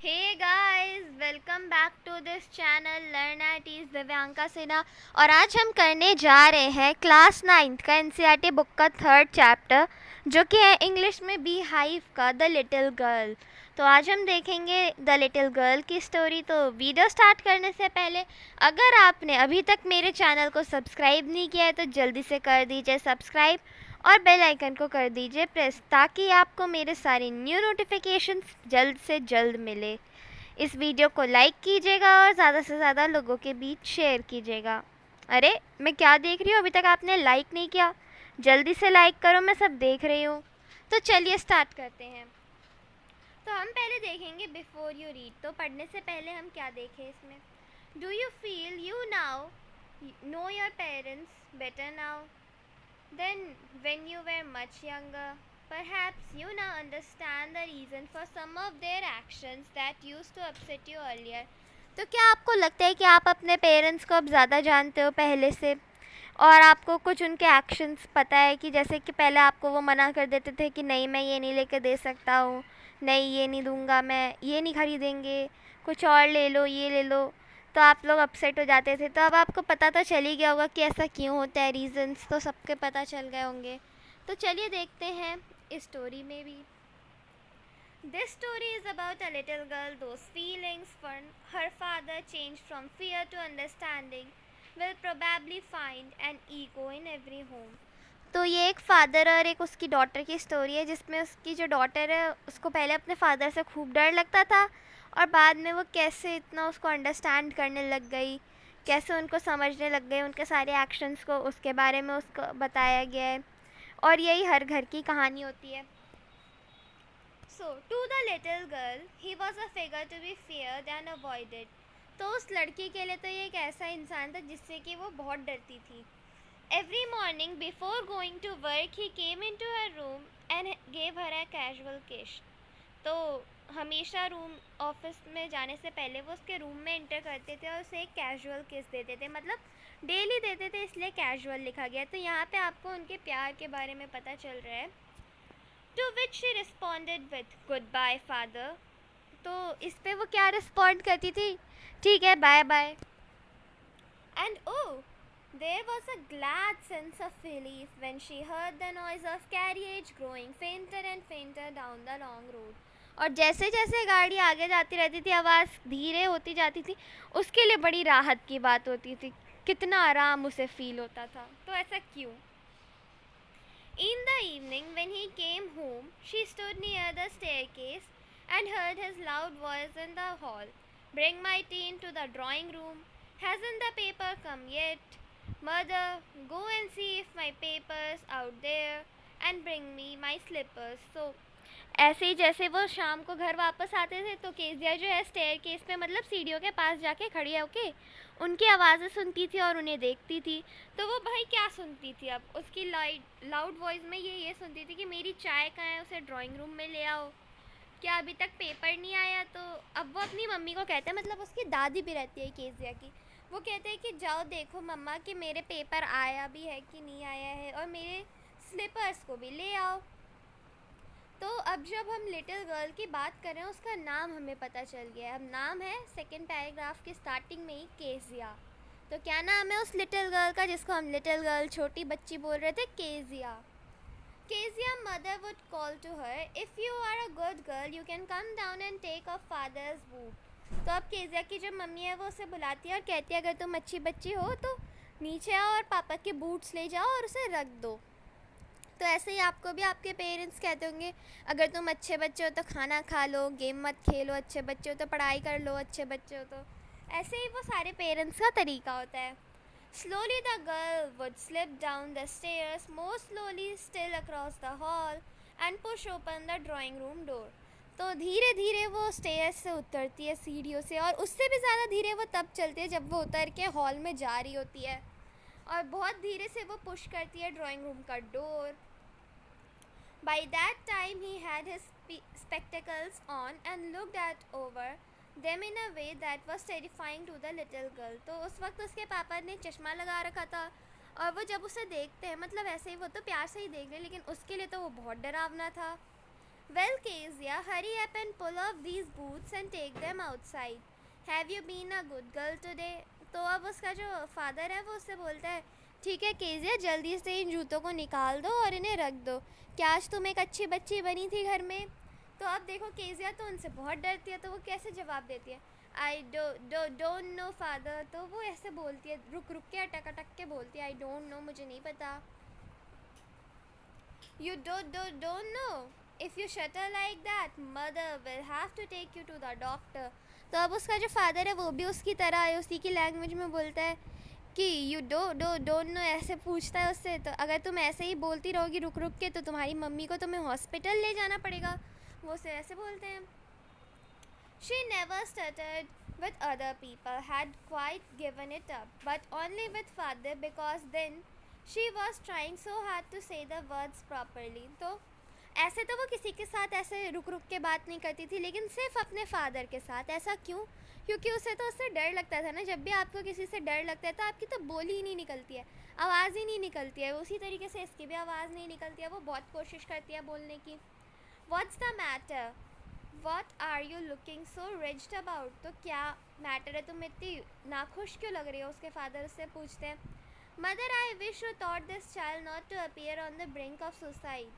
Hey guys, welcome back to this channel learn at ease Divyanka Sinha. और आज हम करने जा रहे हैं क्लास 9th का एनसीईआरटी बुक का 3rd चैप्टर, जो कि है इंग्लिश में बी हाइव का द लिटिल गर्ल। तो आज हम देखेंगे द लिटिल गर्ल की स्टोरी। तो वीडियो स्टार्ट करने से पहले अगर आपने अभी तक मेरे चैनल को सब्सक्राइब नहीं किया है तो जल्दी से कर दीजिए सब्सक्राइब और बेल आइकन को कर दीजिए प्रेस, ताकि आपको मेरे सारे न्यू नोटिफिकेशंस जल्द से जल्द मिले। इस वीडियो को लाइक कीजिएगा और ज़्यादा से ज़्यादा लोगों के बीच शेयर कीजिएगा। अरे मैं क्या देख रही हूँ, अभी तक आपने लाइक नहीं किया, जल्दी से लाइक करो, मैं सब देख रही हूँ। तो चलिए स्टार्ट करते हैं। तो हम पहले देखेंगे बिफोर यू रीड। तो पढ़ने से पहले हम क्या देखें इसमें। Do you feel you now know your parents better now then when you were much younger? Perhaps you now understand the reason for some of their actions that used to upset you earlier. तो क्या आपको लगता है कि आप अपने parents को अब ज़्यादा जानते हो पहले से, और आपको कुछ उनके एक्शंस पता है कि जैसे कि पहले आपको वो मना कर देते थे कि नहीं मैं ये नहीं लेके दे सकता हूँ, नहीं ये नहीं दूंगा, मैं ये नहीं खरीदेंगे, कुछ और ले लो, ये ले लो, तो आप लोग अपसेट हो जाते थे। तो अब आपको पता तो चल ही गया होगा कि ऐसा क्यों होता है, रीजंस तो सबके पता चल गए होंगे। तो चलिए देखते हैं इस स्टोरी में भी। This story is about a little girl those feelings for her father change from fear to understanding will probably find an ego in every home. तो ये एक फादर और एक उसकी डॉटर की स्टोरी है, जिसमें उसकी जो डॉटर है उसको पहले अपने फादर से खूब डर लगता था, और बाद में वो कैसे इतना उसको अंडरस्टैंड करने लग गई, कैसे उनको समझने लग गई, उनके सारे एक्शंस को उसके बारे में उसको बताया गया है। और यही हर घर की कहानी होती है। So to the little girl he was a figure to be feared and avoided. तो उस लड़की के लिए तो ये एक ऐसा इंसान था जिससे कि वो बहुत डरती थी। Every morning before going to work he came into her room and gave her a casual kiss. तो हमेशा रूम ऑफिस में जाने से पहले वो उसके रूम में इंटर करते थे और उसे एक कैजुअल किस देते थे, मतलब डेली देते थे, इसलिए कैजुअल लिखा गया। तो यहाँ पे आपको उनके प्यार के बारे में पता चल रहा है। To which she responded with goodbye father. तो इस पे वो क्या रिस्पॉन्ड करती थी, ठीक है bye bye. And oh there was a glad sense of relief when she heard the noise of carriage growing fainter and fainter down the long road. और जैसे जैसे गाड़ी आगे जाती रहती थी, आवाज़ धीरे होती जाती थी, उसके लिए बड़ी राहत की बात होती थी, कितना आराम उसे फील होता था। तो ऐसा क्यों? In the evening when he came home, she stood near the staircase and heard his loud voice in the hall. Bring my tea into the drawing room. Hasn't the paper come yet? Mother, go and see if my paper's out there and bring me my slippers. So ऐसे ही जैसे वो शाम को घर वापस आते थे तो केजिया जो है स्टेयर केस पे, मतलब सीढ़ियों के पास जाके खड़ी होके उनकी आवाज़ें सुनती थी और उन्हें देखती थी। तो वो भाई क्या सुनती थी, अब उसकी लाउड वॉइस में ये सुनती थी कि मेरी चाय कहाँ है, उसे ड्राइंग रूम में ले आओ, क्या अभी तक पेपर नहीं आया। तो अब वो अपनी मम्मी को कहते हैं, मतलब उसकी दादी भी रहती है केजिया की, वो कहते हैं कि जाओ देखो मम्मा कि मेरे पेपर आया भी है कि नहीं आया है, और मेरे स्लीपर्स को भी ले आओ। तो अब जब हम लिटिल गर्ल की बात कर रहे हैं, उसका नाम हमें पता चल गया है। अब नाम है सेकेंड पैराग्राफ की स्टार्टिंग में ही केजिया। तो क्या नाम है उस लिटिल गर्ल का जिसको हम लिटिल गर्ल छोटी बच्ची बोल रहे थे? Kezia. Kezia mother would call to her, if you are a good girl you can come down and take a father's boot. तो अब केजिया की जो मम्मी है वो उसे बुलाती है और कहती है अगर तुम अच्छी बच्ची हो तो नीचे आओ और पापा के बूट्स ले जाओ और उसे रख दो। तो ऐसे ही आपको भी आपके पेरेंट्स कहते होंगे अगर तुम अच्छे बच्चे हो तो खाना खा लो, गेम मत खेलो, अच्छे बच्चे हो तो पढ़ाई कर लो, अच्छे बच्चे हो तो। ऐसे ही वो सारे पेरेंट्स का तरीका होता है। Slowly the girl would slip down the stairs, more slowly still across the hall and push open the drawing room door. तो धीरे धीरे वो स्टेयर्स से उतरती है, सीढ़ियों से, और उससे भी ज़्यादा धीरे वो तब चलती है जब वो उतर के हॉल में जा रही होती है, और बहुत धीरे से वो पुश करती है ड्राइंग रूम का door. By that time he had his spectacles on and looked at over them in a way that was terrifying to the little girl. तो उस वक्त उसके पापा ने चश्मा लगा रखा था, और वो जब उसे देखते हैं, मतलब ऐसे ही वो तो प्यार से ही देख रहे, लेकिन उसके लिए तो वो बहुत डरावना था। Well, Kezia, hurry up and pull off these boots and take them outside. Have you been a good girl today? तो अब उसका जो फादर है वो उससे बोलता है, ठीक है केजिया, जल्दी से इन जूतों को निकाल दो और इन्हें रख दो। क्या आज तुम एक अच्छी बच्ची बनी थी घर में? तो अब देखो केजिया तो उनसे बहुत डरती है, तो वो कैसे जवाब देती है, आई डोंट नो फादर। तो वो ऐसे बोलती है, रुक रुक के अटक अटक के बोलती है, आई डोंट नो, मुझे नहीं पता। You don't know. If you shudder like that, mother will have to take you to the doctor. तो अब उसका जो फादर है वो भी उसकी तरह है, उसी की लैंग्वेज में बोलता है कि यू डोंट नो, ऐसे पूछता है उससे। तो अगर तुम ऐसे ही बोलती रहोगी रुक रुक के तो तुम्हारी मम्मी को तुम्हें हॉस्पिटल ले जाना पड़ेगा। वो उसे ऐसे बोलते हैं। She never stuttered with other people, had quite given it up, but only with father because then she was trying so hard to say the words properly. तो ऐसे तो वो किसी के साथ ऐसे रुक रुक के बात नहीं करती थी, लेकिन सिर्फ अपने फादर के साथ। ऐसा क्यों? क्योंकि उसे तो उससे डर लगता था ना। जब भी आपको किसी से डर लगता है तो आपकी तो बोली ही नहीं निकलती है, आवाज़ ही नहीं निकलती है। उसी तरीके से इसकी भी आवाज़ नहीं निकलती है। वो बहुत कोशिश करती है बोलने की। What's the matter? What are you looking so rigid about? तो क्या मैटर है, तुम इतनी नाखुश क्यों लग रही हो? उसके फादर उससे पूछते हैं। Mother, I wish you taught this child not to appear on the brink of suicide.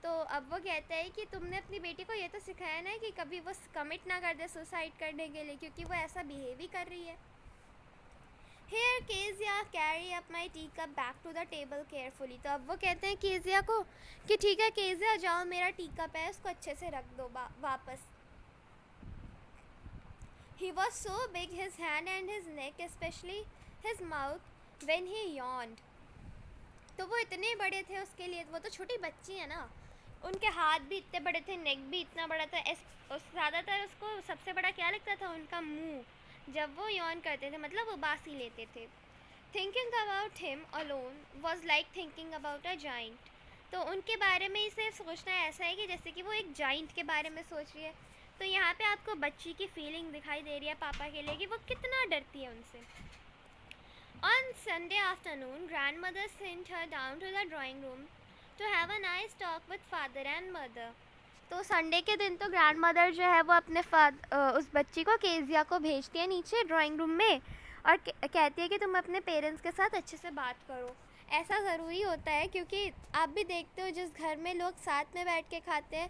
तो अब वो कहता है कि तुमने अपनी बेटी को ये तो सिखाया ना कि कभी वो कमिट ना कर दे सुसाइड करने के लिए, क्योंकि वो ऐसा बिहेव ही कर रही है। Here, Kezia, carry up my teacup back to the table carefully. तो अब वो कहते हैं केजिया को कि ठीक है केजिया, जाओ मेरा टीकप है उसको अच्छे से रख दो वापस। He was so big, his hand and his neck, especially his mouth, when he yawned. तो वो इतने बड़े थे उसके लिए, वो तो छोटी बच्ची है ना, उनके हाथ भी इतने बड़े थे, नेक भी इतना बड़ा था। ज़्यादातर उसको सबसे बड़ा क्या लगता था, उनका मुंह, जब वो यौन करते थे, मतलब उबासी लेते थे। Thinking about him alone was like thinking about a giant. तो उनके बारे में इसे सोचना ऐसा है कि जैसे कि वो एक जाइंट के बारे में सोच रही है। तो यहाँ पे आपको बच्ची की फीलिंग दिखाई दे रही है पापा के लिए कि वो कितना डरती है उनसे। On Sunday afternoon, grandmother sent her down to the drawing room to have a nice talk with father and mother. तो संडे के दिन तो ग्रैंड मदर जो है वो अपने उस बच्ची को केजिया को भेजती है नीचे ड्राइंग रूम में और कहती है कि तुम अपने पेरेंट्स के साथ अच्छे से बात करो। ऐसा ज़रूरी होता है क्योंकि आप भी देखते हो जिस घर में लोग साथ में बैठ के खाते हैं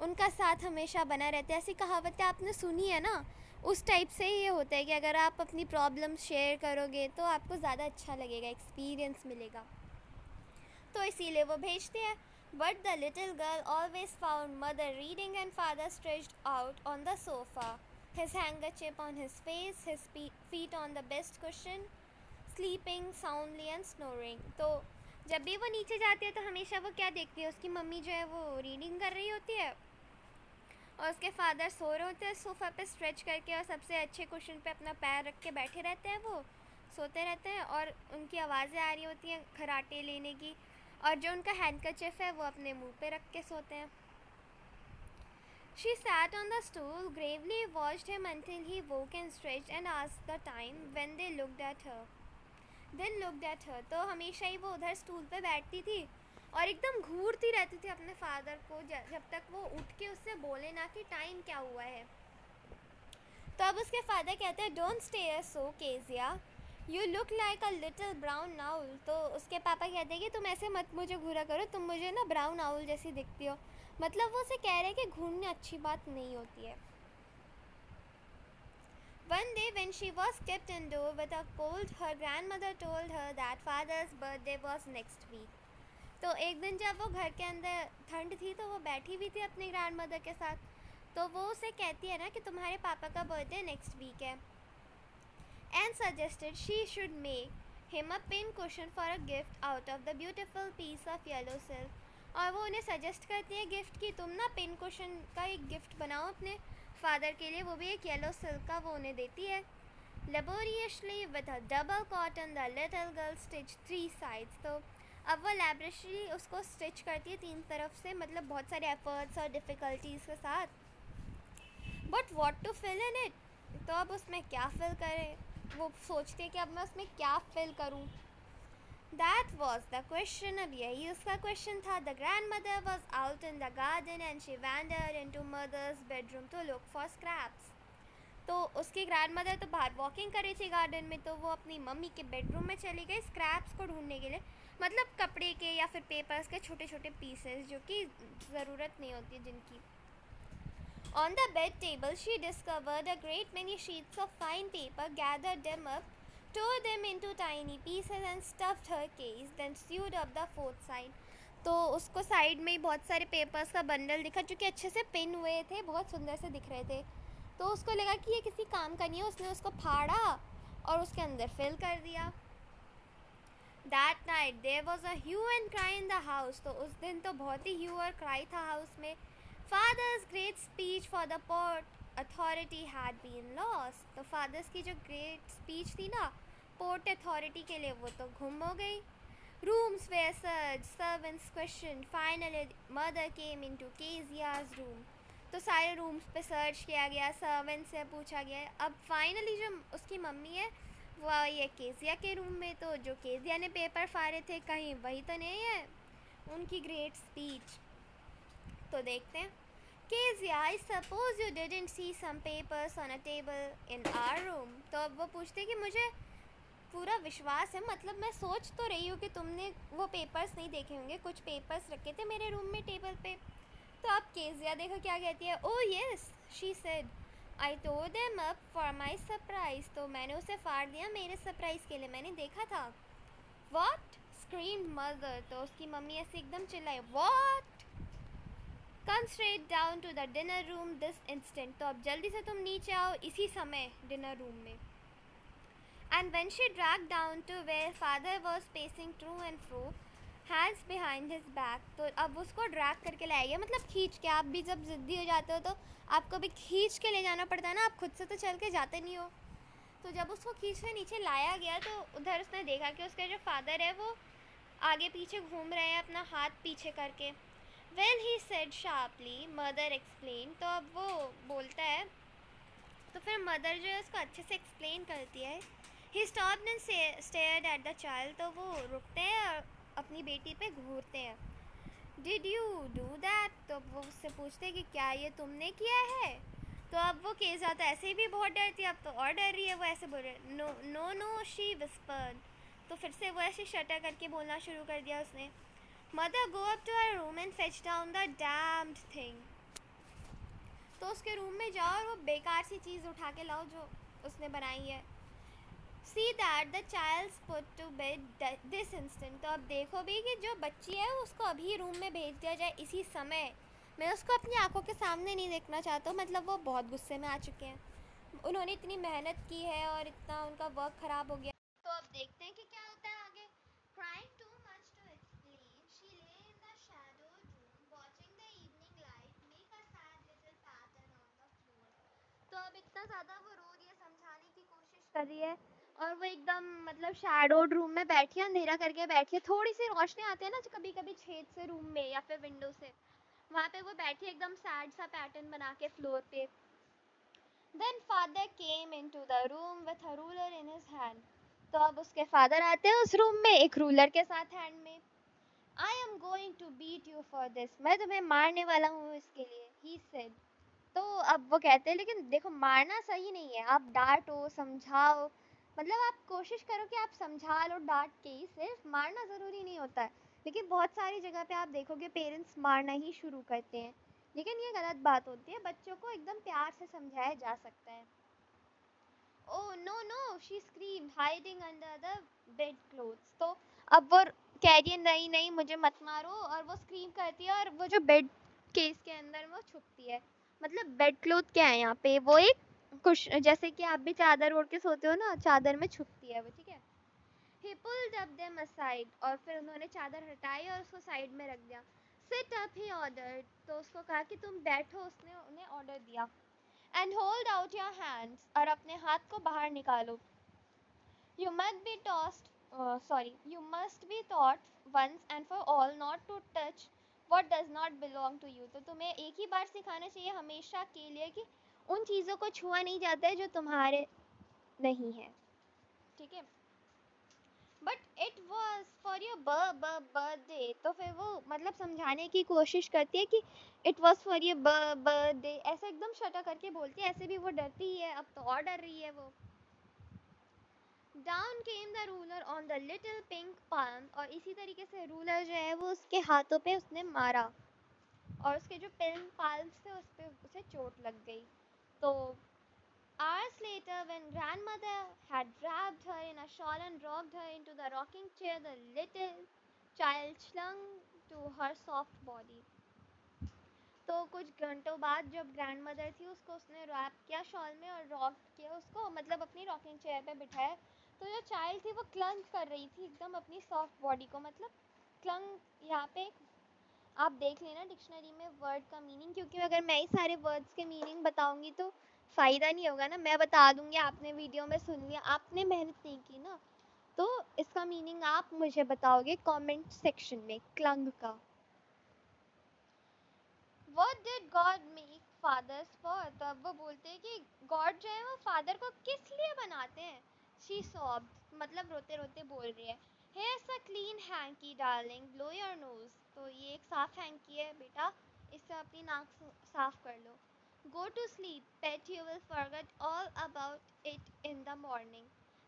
उनका साथ हमेशा बना रहता है। ऐसी कहावतें आपने सुनी है ना, उस टाइप से ही ये होता है कि अगर आप अपनी प्रॉब्लम शेयर करोगे तो आपको ज़्यादा अच्छा लगेगा, एक्सपीरियंस मिलेगा। तो इसीलिए वो भेजती है। But the little girl always found mother reading and father stretched out on the sofa, his handkerchief on his face, his feet on the best cushion, sleeping soundly and snoring. तो जब भी वो नीचे जाती है तो हमेशा वो क्या देखती है, उसकी मम्मी जो है वो रीडिंग कर रही होती है और उसके फादर सो रहे होते हैं सोफ़ा पे स्ट्रेच करके, और सबसे अच्छे कुशन पे अपना पैर रख के बैठे रहते हैं, वो सोते रहते हैं और उनकी आवाज़ें आ रही होती हैं खराटे लेने की, और जो उनका हैंडकरचिफ है वो अपने मुंह पे रख के सोते हैं। She sat on the stool, gravely watched him until he woke and stretched and asked the time when they looked at her. Then looked at her. तो हमेशा ही वो उधर स्टूल पे बैठती थी और एकदम घूरती रहती थी अपने फादर को जब तक वो उठ के उससे बोले ना कि टाइम क्या हुआ है। तो अब उसके फादर कहते हैं don't stare so Kezia, you look like a little brown owl. तो उसके पापा कहते हैं कि तुम ऐसे मत मुझे घूरा करो, तुम मुझे ना ब्राउन आउल जैसी दिखती हो। मतलब वो उसे कह रहे हैं कि घूरना अच्छी बात नहीं होती है। One day when she was kept indoor with a cold, her grandmother told her that father's birthday was next week. तो एक दिन जब वो घर के अंदर ठंड थी तो वो बैठी हुई थी अपनी ग्रैंड मदर के साथ, तो वो उसे कहती है ना कि तुम्हारे पापा का बर्थडे नेक्स्ट वीक है, and suggested she should make him a pin cushion for a gift out of the beautiful piece of yellow silk. और वो उन्हें सजेस्ट करती है गिफ्ट की, तुम ना पिन कुशन का एक गिफ्ट बनाओ अपने फादर के लिए, वो भी एक येलो सिल्क का वो उन्हें देती है। Laboriously with a double cotton the little girl stitched 3 sides. तो अब वो लैबोरेटरी उसको स्टिच करती है 3 तरफ से, मतलब बहुत सारे एफर्ट्स और डिफ़िकल्टीज़ के साथ। But what to fill in it, तो अब उसमें क्या फिल करें, वो सोचती है कि अब मैं उसमें क्या फिल करूं। That was the question. अब यही उसका क्वेश्चन था. The grandmother was out in the garden and she wandered into mother's bedroom to look for scraps. तो उसकी ग्रैंड मदर तो बाहर वॉकिंग कर रही थी गार्डन में, तो वो अपनी मम्मी के बेडरूम में चली गई स्क्रैप्स को ढूंढने के लिए. मतलब कपड़े के या फिर पेपर्स के छोटे छोटे पीसेस जो कि ज़रूरत नहीं होती जिनकी. On the bed table, she discovered a great many sheets of fine paper, gathered them up, tore them into tiny pieces and stuffed her case, then sewed up the fourth side. तो उसको side में ही बहुत सारे papers का bundle दिखा जो कि अच्छे से पिन हुए थे, बहुत सुंदर से दिख रहे थे. तो उसको लगा कि ये किसी काम का नहीं है. उसने उसको फाड़ा और उसके अंदर फिल कर दिया. That night there was a hue and cry in the house. तो उस दिन तो बहुत ही hue और cry था हाउस में. Father's great speech for the port authority had been lost. तो फादर्स की जो great speech थी ना पोर्ट अथॉरिटी के लिए, वो तो गुम हो गई. Rooms were searched, servants questioned. Finally, mother came into Kezia's room. तो सारे रूम्स पे सर्च किया गया, सर्वेंट से पूछा गया. अब फाइनली जो उसकी मम्मी है वो आई है केजिया के रूम में. तो जो केजिया ने पेपर फाड़े थे कहीं वही तो नहीं है उनकी ग्रेट स्पीच. तो देखते हैं. Kezia, I suppose you didn't see some papers on a table in our room. तो अब वो पूछते कि मुझे पूरा विश्वास है, मतलब मैं सोच तो रही हूँ कि तुमने वो पेपर्स नहीं देखे होंगे. कुछ पेपर्स रखे थे मेरे रूम में टेबल पे. तो अब केजिया देखो क्या कहती है. Oh yes, she said, I tore them up for my surprise. तो मैंने उसे फाड़ दिया मेरे सरप्राइज के लिए, मैंने देखा था. What, screamed mother. तो उसकी मम्मी ऐसे एकदम चिल्लाई. What, come straight down to the dinner room this instant. तो अब जल्दी से तुम नीचे आओ इसी समय डिनर रूम में. And when she drag down to where father was pacing to and fro, hands behind his back. तो अब उसको ड्रैग करके लाया गया, मतलब खींच के. आप भी जब ज़िद्दी हो जाते हो तो आपको भी खींच के ले जाना पड़ता है ना, आप खुद से तो चल के जाते नहीं हो. तो जब उसको खींच के नीचे लाया गया तो उधर उसने देखा कि उसके जो फादर है वो आगे पीछे घूम रहे हैं अपना हाथ पीछे करके. Well he said sharply, mother explain. तो अब वो बोलता है तो फिर मदर जो है उसको अच्छे से एक्सप्लेन करती है. He stopped and stared at the child. तो वो रुकते हैं और अपनी बेटी पे घूरते हैं. Did you do that. तो वो उससे पूछते हैं कि क्या ये तुमने किया है. तो अब वो केस आता है, ऐसे ही भी बहुत डरती है, अब तो और डर रही है. वो ऐसे बोल रहे no no no, she whispered. तो फिर से वो ऐसे शटर करके बोलना शुरू कर दिया उसने. Mother go up to our room and fetch down the damned thing. तो उसके रूम में जाओ और वो बेकार सी चीज़ उठा के लाओ जो उसने बनाई है. See that the child's put to bed this instant. तो अब देखो भी कि जो बच्ची है उसको अभी रूम में भेज दिया जाए इसी समय. मैं उसको अपनी आंखों के सामने नहीं देखना चाहता हूँ. मतलब वो बहुत गुस्से में आ चुके हैं, उन्होंने इतनी मेहनत की है और इतना उनका वर्क ख़राब हो गया. तो अब देखते हैं कि क्या होता है आगे. Crying too much to explain, she lay in the shadowed room, watching the evening light make a sad little pattern on the floor. तो अब इतना ज़्यादा वो रो रही है, समझाने की कोशिश कर रही है, और वो एकदम मतलब शैडोड रूम में बैठी है, अंधेरा करके बैठी है. थोड़ी सी रोशनी आती है ना कभी कभी छेद से रूम में या फिर विंडो से, वहाँ पे वो बैठी है एकदम सैड सा पैटर्न बना के फ्लोर पे. Then father came into the room with a ruler in his hand. तो अब उसके फादर आते हैं उस रूम में एक रूलर के साथ हैंड में. I am going to beat you for this. मैं तुम्हें मारने वाला हूँ इसके लिए, ही सेड. तो अब वो कहते हैं लेकिन देखो मारना सही नहीं है, आप डांटो समझाओ, मतलब आप कोशिश करो कि आप समझा लो डांट के ही, सिर्फ मारना ज़रूरी नहीं होता है. लेकिन बहुत सारी जगह पे आप देखोगे पेरेंट्स मारना ही शुरू करते हैं, लेकिन ये गलत बात होती है. बच्चों को एकदम प्यार से समझाया जा सकता है. Oh no no, she screamed hiding under the bed clothes. तो अब वो कह रही है नहीं नहीं मुझे मत मारो, और वो स्क्रीम करती है और वो जो बेड केस के अंदर वो छुपती है. मतलब बेड क्लोथ क्या है यहाँ पे, वो एक कुछ जैसे कि आप भी चादर ओढ़ के सोते हो ना, चादर में छुपती है वो, ठीक है. ही पुल्ड अप देम असाइड. और फिर उन्होंने चादर हटाई और उसको साइड में रख दिया. Sit up he ordered. तो उसको कहा कि तुम बैठो, उसने उन्हें ऑर्डर दिया. And hold out your hands. और अपने हाथ को बाहर निकालो. You must be you must be taught once and for all not to touch what does not belong to you. तो तुम्हें एक ही बार सिखाना चाहिए हमेशा के लिए कि उन चीज़ों को छुआ नहीं जाता है जो तुम्हारे नहीं है, ठीक है. But it was for your birthday. तो फिर वो मतलब समझाने की कोशिश करती है कि it was for your birthday, ऐसा एकदम शटा करके बोलती है। ऐसे भी वो डरती ही है, अब तो और डर रही है वो। Down came the ruler on the little pink palm, और इसी तरीके से रूलर जो है वो उसके हाथों पे उसने मारा, और उसके जो पिंक पाल्म्स थे उस पे उसे चोट लग गई। तो hours later, when grandmother had wrapped her in a shawl and rocked her into the rocking chair, the little child clung to her soft body. तो कुछ घंटों बाद जब ग्रैंड मदर थी उसको उसने रैप किया शॉल में और रॉक किया उसको, मतलब अपनी रॉकिंग चेयर पे बिठाया। तो जो चाइल्ड थी वो क्लंग कर रही थी एकदम अपनी सॉफ्ट बॉडी को। मतलब क्लंग यहाँ पे आप देख लेना डिक्शनरी में वर्ड का मीनिंग, क्योंकि अगर मैं ही सारे वर्ड्स के मीनिंग बताऊंगी तो फ़ायदा नहीं होगा ना। मैं बता दूंगी, आपने वीडियो में सुन लिया, आपने मेहनत नहीं की ना, तो इसका मीनिंग आप मुझे बताओगे कमेंट सेक्शन में क्लंग का। What did God make fathers for? तो अब वो बोलते हैं कि गॉड जो है वो फादर को किस लिए बनाते हैं। She sobbed, मतलब रोते रोते बोल रही है। Here's a clean hanky darling, blow your nose. तो ये एक साफ हैंकी है बेटा, इससे अपनी नाक साफ कर लो। Go to sleep, pet, you will forget all about it in the morning.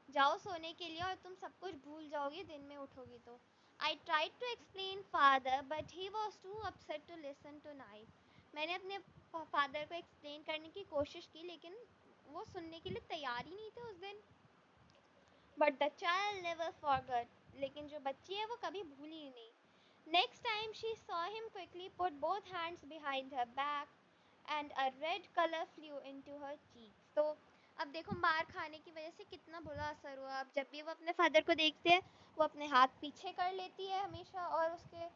जाओ सोने के लिए और तुम सब कुछ भूल जाओगे दिन में उठोगी तो। I tried to explain father, but he was too upset to listen tonight. मैंने अपने फादर को एक्सप्लेन करने की कोशिश की, लेकिन वो सुनने के लिए तैयार ही नहीं थे उस दिन। But the child never forgot, लेकिन जो बच्ची है वो कभी भूली ही नहीं। Next time she saw him quickly put both hands behind her back and a red colour flu into her cheeks. तो अब देखो मार खाने की वजह से कितना बुरा असर हुआ। अब जब भी वो अपने फादर को देखते हैं वो अपने हाथ पीछे कर लेती है हमेशा, और उसके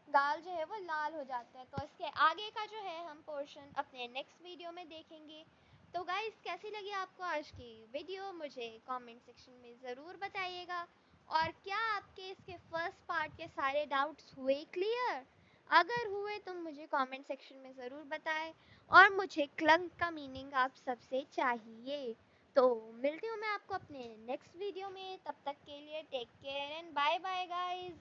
गाल जो है वो लाल हो जाता है। तो इसके आगे का जो है हम पोर्शन अपने नेक्स्ट वीडियो में देखेंगे। तो गाइस कैसी लगी आपको आज की वीडियो, मुझे कमेंट सेक्शन में ज़रूर बताइएगा। और क्या आपके इसके फर्स्ट पार्ट के सारे डाउट्स हुए क्लियर? अगर हुए तो मुझे कमेंट सेक्शन में ज़रूर बताएं, और मुझे क्लंग का मीनिंग आप सबसे चाहिए। तो मिलती हूँ मैं आपको अपने नेक्स्ट वीडियो में, तब तक के लिए take care and bye bye guys.